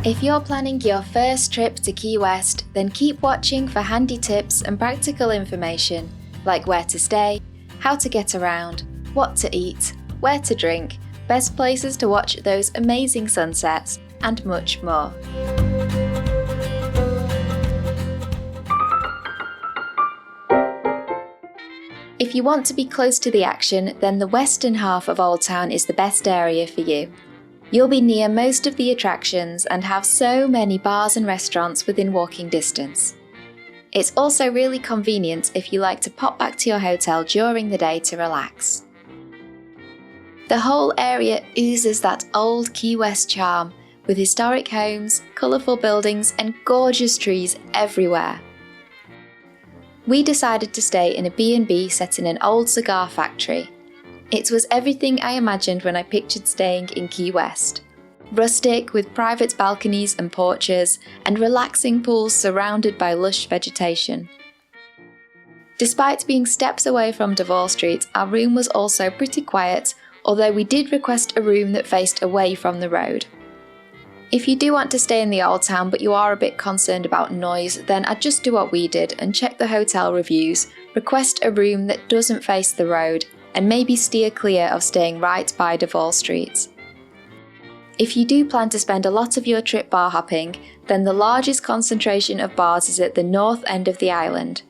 If you're planning your first trip to Key West, then keep watching for handy tips and practical information, like where to stay, how to get around, what to eat, where to drink, best places to watch those amazing sunsets, and much more. If you want to be close to the action, then the western half of Old Town is the best area for you. You'll be near most of the attractions and have so many bars and restaurants within walking distance. It's also really convenient if you like to pop back to your hotel during the day to relax. The whole area oozes that old Key West charm, with historic homes, colourful buildings and gorgeous trees everywhere. We decided to stay in a B&B set in an old cigar factory. It was everything I imagined when I pictured staying in Key West. Rustic with private balconies and porches, and relaxing pools surrounded by lush vegetation. Despite being steps away from Duval Street, our room was also pretty quiet, although we did request a room that faced away from the road. If you do want to stay in the Old Town but you are a bit concerned about noise, then I'd just do what we did and check the hotel reviews, request a room that doesn't face the road, and maybe steer clear of staying right by Duval Street. If you do plan to spend a lot of your trip bar hopping, then the largest concentration of bars is at the north end of the island.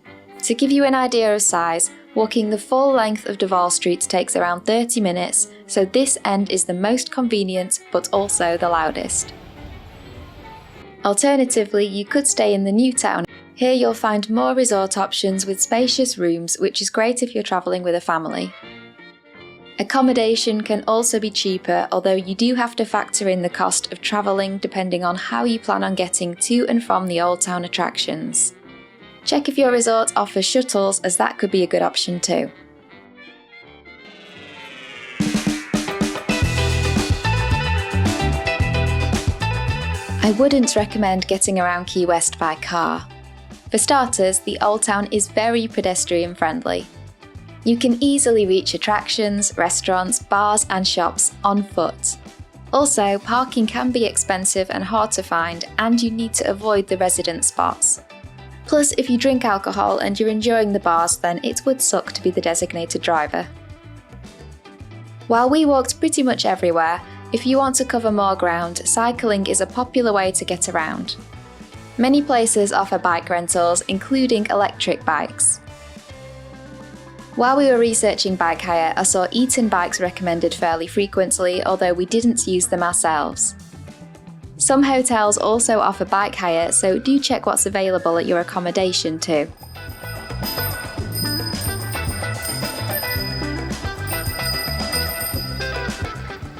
To give you an idea of size, walking the full length of Duval Street takes around 30 minutes, so this end is the most convenient but also the loudest. Alternatively, you could stay in the New Town. Here you'll find more resort options with spacious rooms, which is great if you're travelling with a family. Accommodation can also be cheaper, although you do have to factor in the cost of travelling depending on how you plan on getting to and from the Old Town attractions. Check if your resort offers shuttles, as that could be a good option too. I wouldn't recommend getting around Key West by car. For starters, the Old Town is very pedestrian friendly. You can easily reach attractions, restaurants, bars and shops on foot. Also, parking can be expensive and hard to find, and you need to avoid the resident spots. Plus, if you drink alcohol and you're enjoying the bars, then it would suck to be the designated driver. While we walked pretty much everywhere, if you want to cover more ground, cycling is a popular way to get around. Many places offer bike rentals, including electric bikes. While we were researching bike hire, I saw Eaton bikes recommended fairly frequently, although we didn't use them ourselves. Some hotels also offer bike hire, so do check what's available at your accommodation too.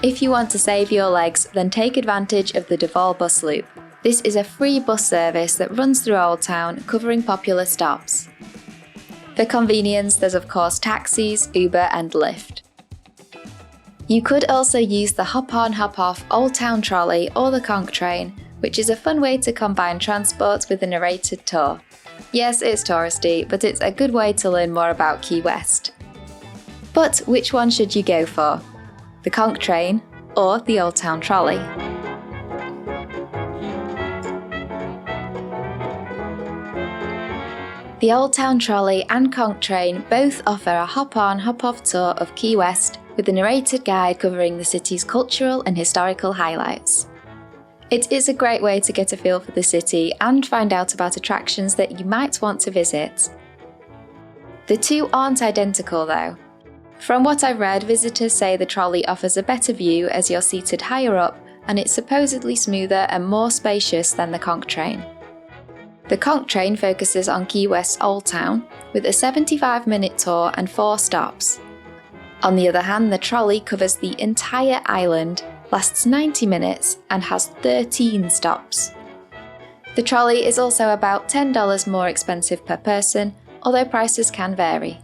If you want to save your legs, then take advantage of the Duval bus loop. This is a free bus service that runs through Old Town, covering popular stops. For convenience, there's of course taxis, Uber and Lyft. You could also use the hop-on hop-off Old Town Trolley or the Conch train, which is a fun way to combine transport with a narrated tour. Yes, it's touristy, but it's a good way to learn more about Key West. But which one should you go for? The Conch train or the Old Town Trolley? The Old Town Trolley and Conch train both offer a hop-on, hop-off tour of Key West with a narrated guide covering the city's cultural and historical highlights. It is a great way to get a feel for the city and find out about attractions that you might want to visit. The two aren't identical though. From what I've read, visitors say the trolley offers a better view as you're seated higher up, and it's supposedly smoother and more spacious than the Conch train. The Conch train focuses on Key West's Old Town, with a 75-minute tour and 4 stops. On the other hand, the trolley covers the entire island, lasts 90 minutes, and has 13 stops. The trolley is also about $10 more expensive per person, although prices can vary.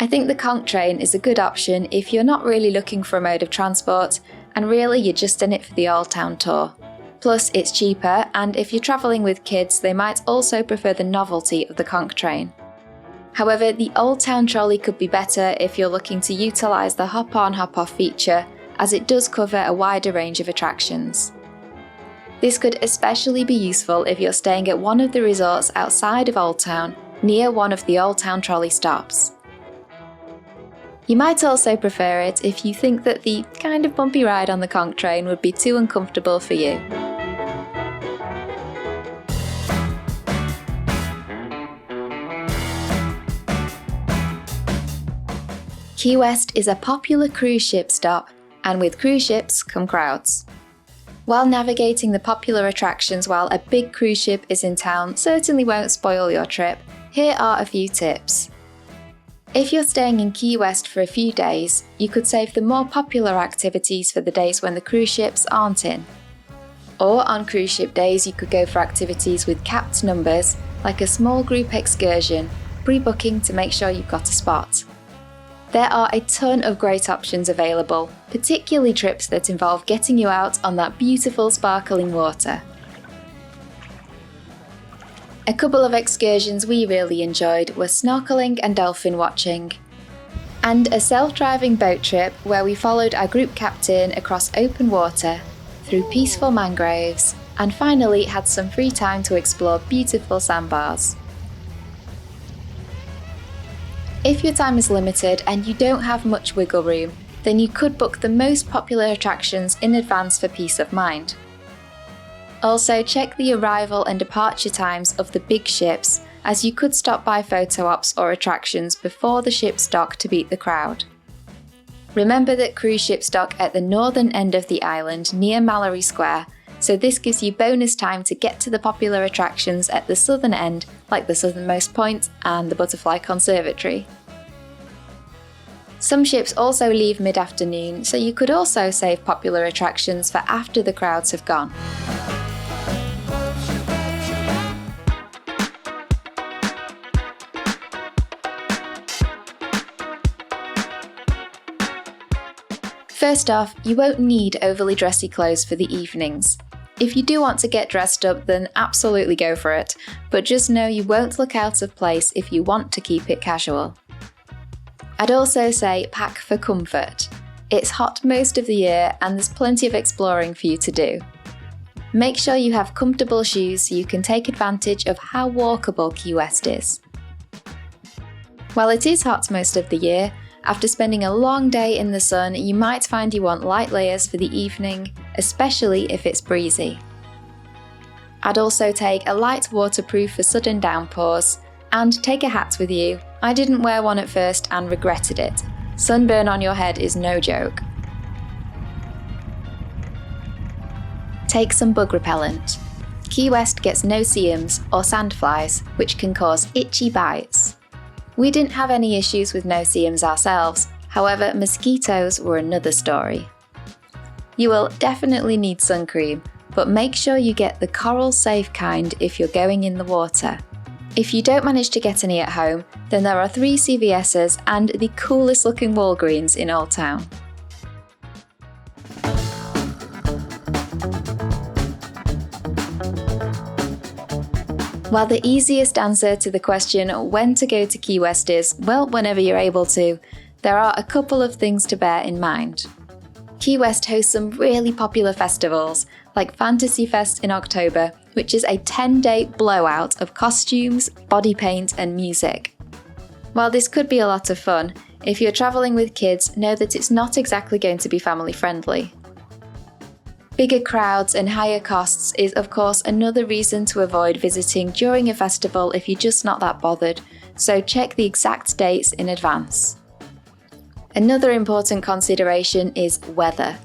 I think the Conch train is a good option if you're not really looking for a mode of transport, and really you're just in it for the Old Town tour. Plus, it's cheaper, and if you're travelling with kids, they might also prefer the novelty of the Conch train. However, the Old Town Trolley could be better if you're looking to utilise the hop-on hop-off feature, as it does cover a wider range of attractions. This could especially be useful if you're staying at one of the resorts outside of Old Town, near one of the Old Town trolley stops. You might also prefer it if you think that the kind of bumpy ride on the Conch train would be too uncomfortable for you. Key West is a popular cruise ship stop, and with cruise ships come crowds. While navigating the popular attractions while a big cruise ship is in town certainly won't spoil your trip, here are a few tips. If you're staying in Key West for a few days, you could save the more popular activities for the days when the cruise ships aren't in. Or on cruise ship days, you could go for activities with capped numbers, like a small group excursion, pre-booking to make sure you've got a spot. There are a ton of great options available, particularly trips that involve getting you out on that beautiful sparkling water. A couple of excursions we really enjoyed were snorkeling and dolphin watching, and a self-driving boat trip where we followed our group captain across open water, through peaceful mangroves, and finally had some free time to explore beautiful sandbars. If your time is limited and you don't have much wiggle room, then you could book the most popular attractions in advance for peace of mind. Also, check the arrival and departure times of the big ships, as you could stop by photo ops or attractions before the ships dock to beat the crowd. Remember that cruise ships dock at the northern end of the island near Mallory Square, so this gives you bonus time to get to the popular attractions at the southern end, like the southernmost point and the Butterfly Conservatory. Some ships also leave mid-afternoon, so you could also save popular attractions for after the crowds have gone. First off, you won't need overly dressy clothes for the evenings. If you do want to get dressed up, then absolutely go for it, but just know you won't look out of place if you want to keep it casual. I'd also say pack for comfort. It's hot most of the year and there's plenty of exploring for you to do. Make sure you have comfortable shoes so you can take advantage of how walkable Key West is. While it is hot most of the year, after spending a long day in the sun, you might find you want light layers for the evening, especially if it's breezy. I'd also take a light waterproof for sudden downpours, and take a hat with you. I didn't wear one at first and regretted it. Sunburn on your head is no joke. Take some bug repellent. Key West gets no-see-ums or sandflies, which can cause itchy bites. We didn't have any issues with no-see-ums ourselves, however mosquitoes were another story. You will definitely need sun cream, but make sure you get the coral safe kind if you're going in the water. If you don't manage to get any at home, then there are 3 CVS's and the coolest looking Walgreens in Old Town. While the easiest answer to the question when to go to Key West is, well, whenever you're able to, there are a couple of things to bear in mind. Key West hosts some really popular festivals, like Fantasy Fest in October, which is a 10-day blowout of costumes, body paint and music. While this could be a lot of fun, if you're travelling with kids, know that it's not exactly going to be family friendly. Bigger crowds and higher costs is of course another reason to avoid visiting during a festival if you're just not that bothered, so check the exact dates in advance. Another important consideration is weather.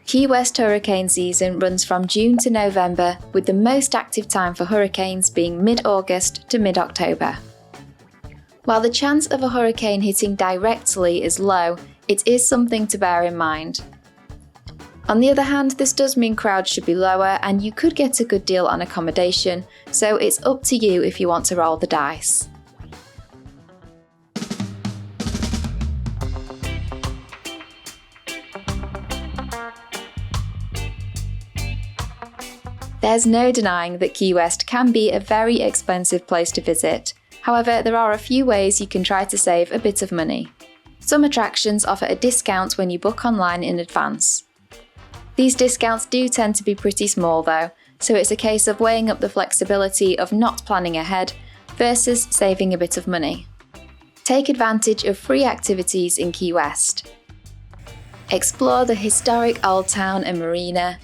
Key West hurricane season runs from June to November, with the most active time for hurricanes being mid-August to mid-October. While the chance of a hurricane hitting directly is low, it is something to bear in mind. On the other hand, this does mean crowds should be lower and you could get a good deal on accommodation, so it's up to you if you want to roll the dice. There's no denying that Key West can be a very expensive place to visit. However, there are a few ways you can try to save a bit of money. Some attractions offer a discount when you book online in advance. These discounts do tend to be pretty small though, so it's a case of weighing up the flexibility of not planning ahead versus saving a bit of money. Take advantage of free activities in Key West. Explore the historic Old Town and Marina,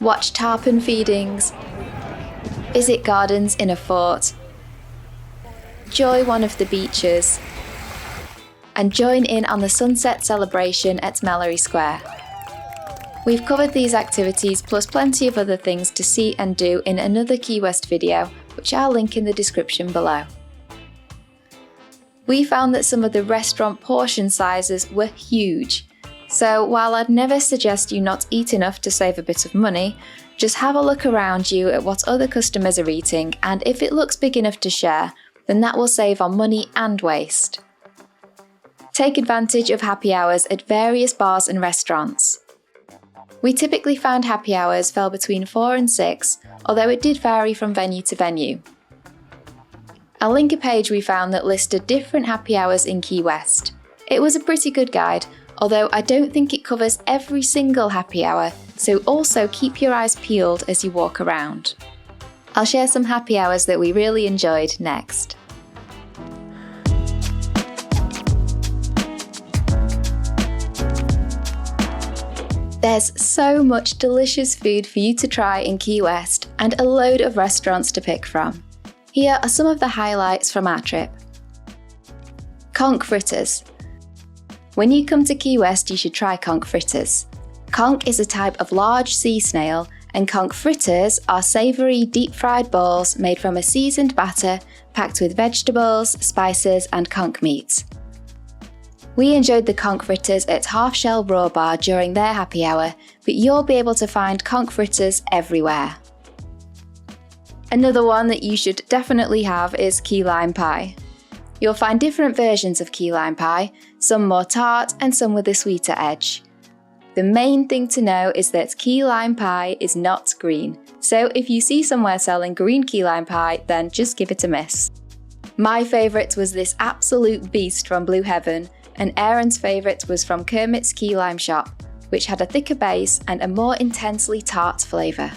watch tarpon feedings, visit gardens in a fort, enjoy one of the beaches, and join in on the sunset celebration at Mallory Square. We've covered these activities plus plenty of other things to see and do in another Key West video, which I'll link in the description below. We found that some of the restaurant portion sizes were huge, so while I'd never suggest you not eat enough to save a bit of money, just have a look around you at what other customers are eating, and if it looks big enough to share, then that will save on money and waste. Take advantage of happy hours at various bars and restaurants. We typically found happy hours fell between 4 and 6, although it did vary from venue to venue. I'll link a page we found that listed different happy hours in Key West. It was a pretty good guide, although I don't think it covers every single happy hour, so also keep your eyes peeled as you walk around. I'll share some happy hours that we really enjoyed next. There's so much delicious food for you to try in Key West and a load of restaurants to pick from. Here are some of the highlights from our trip. Conch fritters. When you come to Key West, you should try conch fritters. Conch is a type of large sea snail, and conch fritters are savoury deep-fried balls made from a seasoned batter packed with vegetables, spices and conch meat. We enjoyed the conch fritters at Half Shell Raw Bar during their happy hour, but you'll be able to find conch fritters everywhere. Another one that you should definitely have is key lime pie. You'll find different versions of key lime pie, some more tart and some with a sweeter edge. The main thing to know is that key lime pie is not green, so if you see somewhere selling green key lime pie, then just give it a miss. My favourite was this absolute beast from Blue Heaven, and Aaron's favourite was from Kermit's Key Lime Shop, which had a thicker base and a more intensely tart flavour.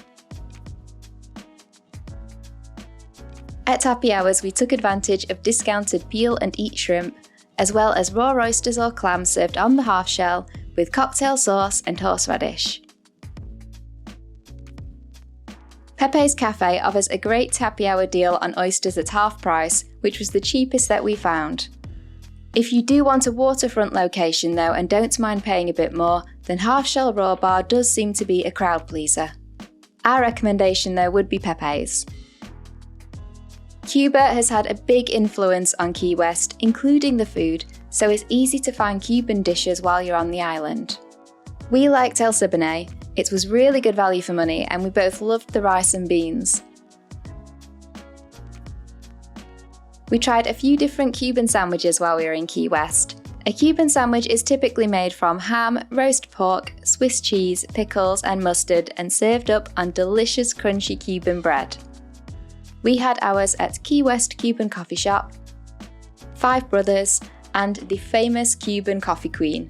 At happy hours, we took advantage of discounted peel and eat shrimp, as well as raw oysters or clams served on the half shell with cocktail sauce and horseradish. Pepe's Cafe offers a great happy hour deal on oysters at half price, which was the cheapest that we found. If you do want a waterfront location though and don't mind paying a bit more, then Half Shell Raw Bar does seem to be a crowd pleaser. Our recommendation though would be Pepe's. Cuba has had a big influence on Key West, including the food, so it's easy to find Cuban dishes while you're on the island. We liked El Siboney, it was really good value for money and we both loved the rice and beans. We tried a few different Cuban sandwiches while we were in Key West. A Cuban sandwich is typically made from ham, roast pork, Swiss cheese, pickles and mustard and served up on delicious crunchy Cuban bread. We had ours at Key West Cuban Coffee Shop, Five Brothers and the famous Cuban Coffee Queen.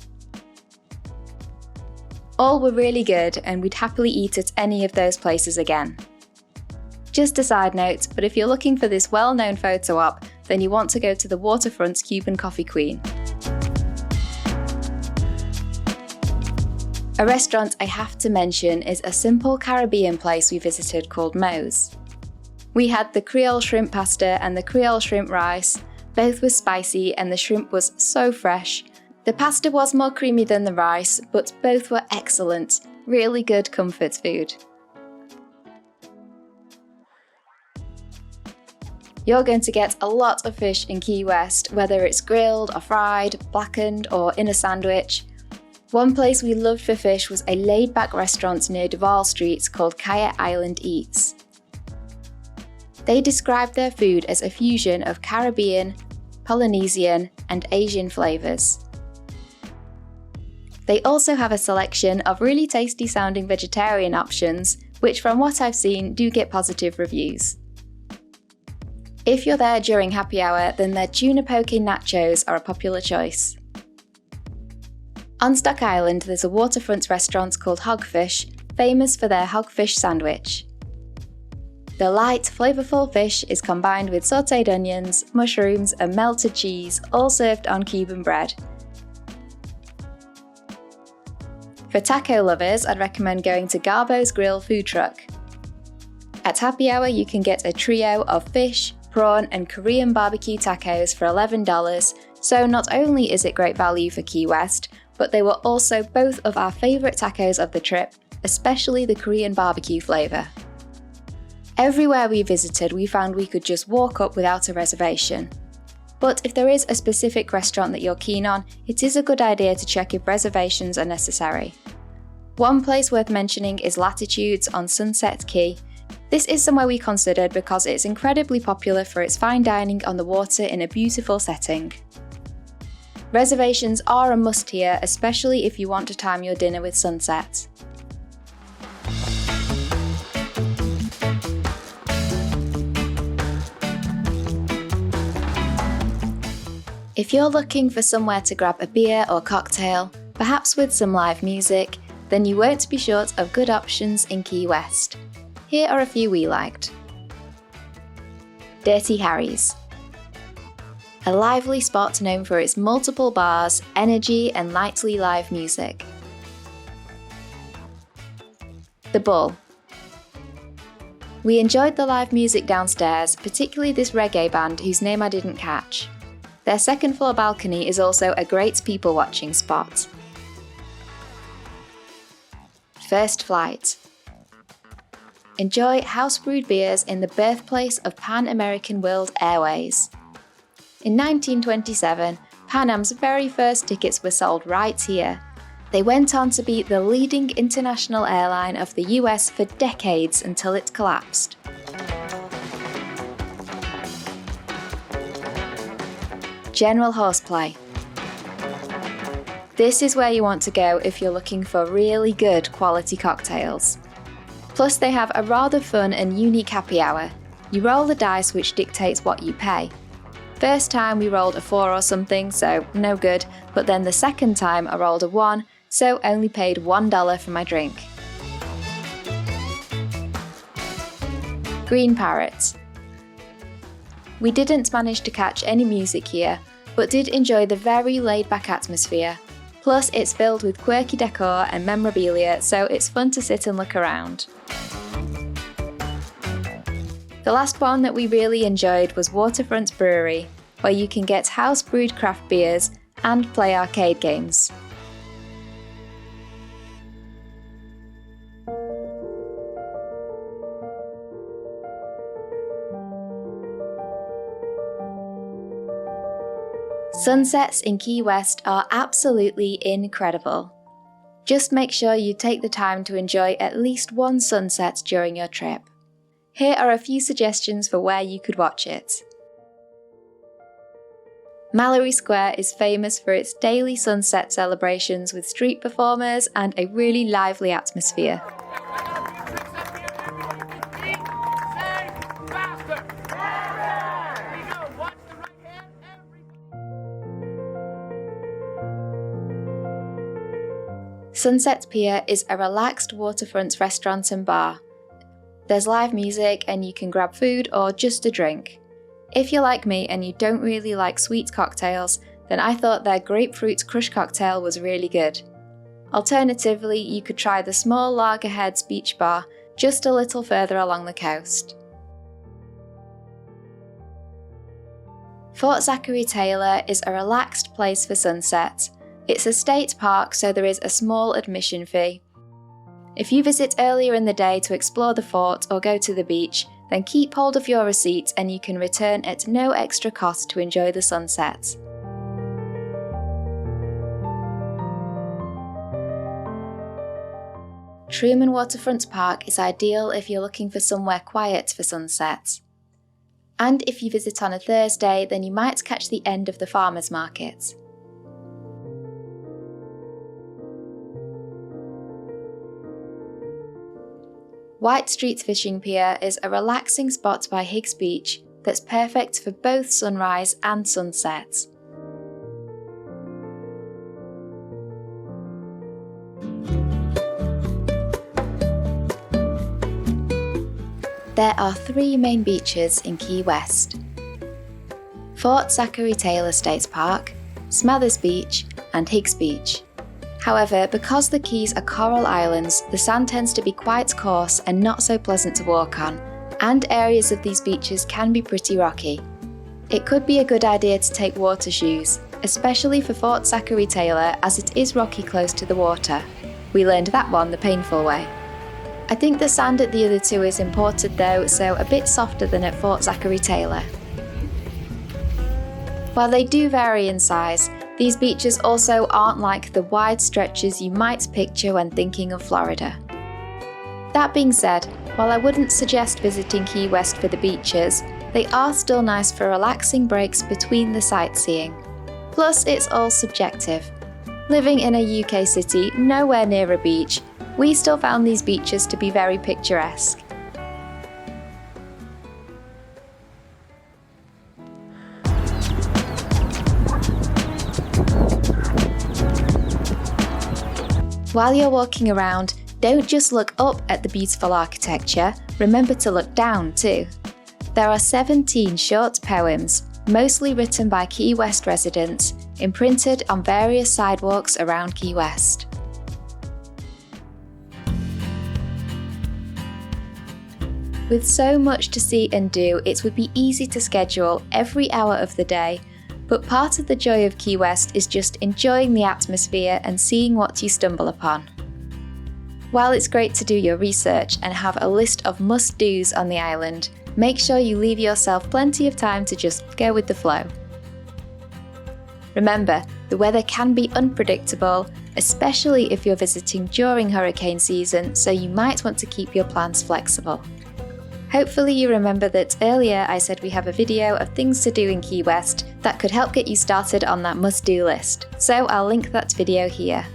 All were really good and we'd happily eat at any of those places again. Just a side note, but if you're looking for this well-known photo op, then you want to go to the Waterfront's Cuban Coffee Queen. A restaurant I have to mention is a simple Caribbean place we visited called Moe's. We had the Creole shrimp pasta and the Creole shrimp rice. Both were spicy and the shrimp was so fresh. The pasta was more creamy than the rice, but both were excellent. Really good comfort food. You're going to get a lot of fish in Key West, whether it's grilled or fried, blackened or in a sandwich. One place we loved for fish was a laid-back restaurant near Duval Street called Kaya Island Eats. They described their food as a fusion of Caribbean, Polynesian and Asian flavours. They also have a selection of really tasty sounding vegetarian options, which from what I've seen do get positive reviews. If you're there during happy hour, then their tuna poke nachos are a popular choice. On Stock Island, there's a waterfront restaurant called Hogfish, famous for their hogfish sandwich. The light, flavourful fish is combined with sautéed onions, mushrooms and melted cheese, all served on Cuban bread. For taco lovers, I'd recommend going to Garbo's Grill food truck. At happy hour, you can get a trio of fish, prawn and Korean barbecue tacos for $11, so not only is it great value for Key West, but they were also both of our favourite tacos of the trip, especially the Korean barbecue flavour. Everywhere we visited, we found we could just walk up without a reservation. But if there is a specific restaurant that you're keen on, it is a good idea to check if reservations are necessary. One place worth mentioning is Latitudes on Sunset Key. This is somewhere we considered because it's incredibly popular for its fine dining on the water in a beautiful setting. Reservations are a must here, especially if you want to time your dinner with sunset. If you're looking for somewhere to grab a beer or cocktail, perhaps with some live music, then you won't be short of good options in Key West. Here are a few we liked. Dirty Harry's. A lively spot known for its multiple bars, energy and nightly live music. The Bull. We enjoyed the live music downstairs, particularly this reggae band whose name I didn't catch. Their second floor balcony is also a great people watching spot. First Flight. Enjoy house-brewed beers in the birthplace of Pan American World Airways. In 1927, Pan Am's very first tickets were sold right here. They went on to be the leading international airline of the US for decades until it collapsed. General Horseplay. This is where you want to go if you're looking for really good quality cocktails. Plus they have a rather fun and unique happy hour. You roll the dice which dictates what you pay. First time we rolled a 4 or something, so no good, but then the second time I rolled a 1, so only paid $1 for my drink. Green Parrot. We didn't manage to catch any music here, but did enjoy the very laid-back atmosphere. Plus it's filled with quirky decor and memorabilia, so it's fun to sit and look around. The last one that we really enjoyed was Waterfront Brewery, where you can get house-brewed craft beers and play arcade games. Sunsets in Key West are absolutely incredible. Just make sure you take the time to enjoy at least one sunset during your trip. Here are a few suggestions for where you could watch it. Mallory Square is famous for its daily sunset celebrations with street performers and a really lively atmosphere. Sunset Pier is a relaxed waterfront restaurant and bar. There's live music and you can grab food or just a drink. If you're like me and you don't really like sweet cocktails, then I thought their grapefruit crush cocktail was really good. Alternatively, you could try the small Lagerheads beach bar just a little further along the coast. Fort Zachary Taylor is a relaxed place for sunset. It's a state park, so there is a small admission fee. If you visit earlier in the day to explore the fort or go to the beach, then keep hold of your receipt and you can return at no extra cost to enjoy the sunset. Truman Waterfront Park is ideal if you're looking for somewhere quiet for sunset. And if you visit on a Thursday, then you might catch the end of the farmers market. White Street Fishing Pier is a relaxing spot by Higgs Beach that's perfect for both sunrise and sunset. There are 3 main beaches in Key West: Fort Zachary Taylor State Park, Smathers Beach, and Higgs Beach. However, because the Keys are coral islands, the sand tends to be quite coarse and not so pleasant to walk on, and areas of these beaches can be pretty rocky. It could be a good idea to take water shoes, especially for Fort Zachary Taylor, as it is rocky close to the water. We learned that one the painful way. I think the sand at the other 2 is imported though, so a bit softer than at Fort Zachary Taylor. While they do vary in size, these beaches also aren't like the wide stretches you might picture when thinking of Florida. That being said, while I wouldn't suggest visiting Key West for the beaches, they are still nice for relaxing breaks between the sightseeing. Plus, it's all subjective. Living in a UK city nowhere near a beach, we still found these beaches to be very picturesque. While you're walking around, don't just look up at the beautiful architecture, remember to look down too. There are 17 short poems, mostly written by Key West residents, imprinted on various sidewalks around Key West. With so much to see and do, it would be easy to schedule every hour of the day, but part of the joy of Key West is just enjoying the atmosphere and seeing what you stumble upon. While it's great to do your research and have a list of must-dos on the island, make sure you leave yourself plenty of time to just go with the flow. Remember, the weather can be unpredictable, especially if you're visiting during hurricane season, so you might want to keep your plans flexible. Hopefully you remember that earlier I said we have a video of things to do in Key West that could help get you started on that must-do list, so I'll link that video here.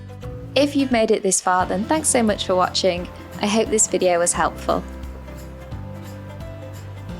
If you've made it this far, then thanks so much for watching. I hope this video was helpful.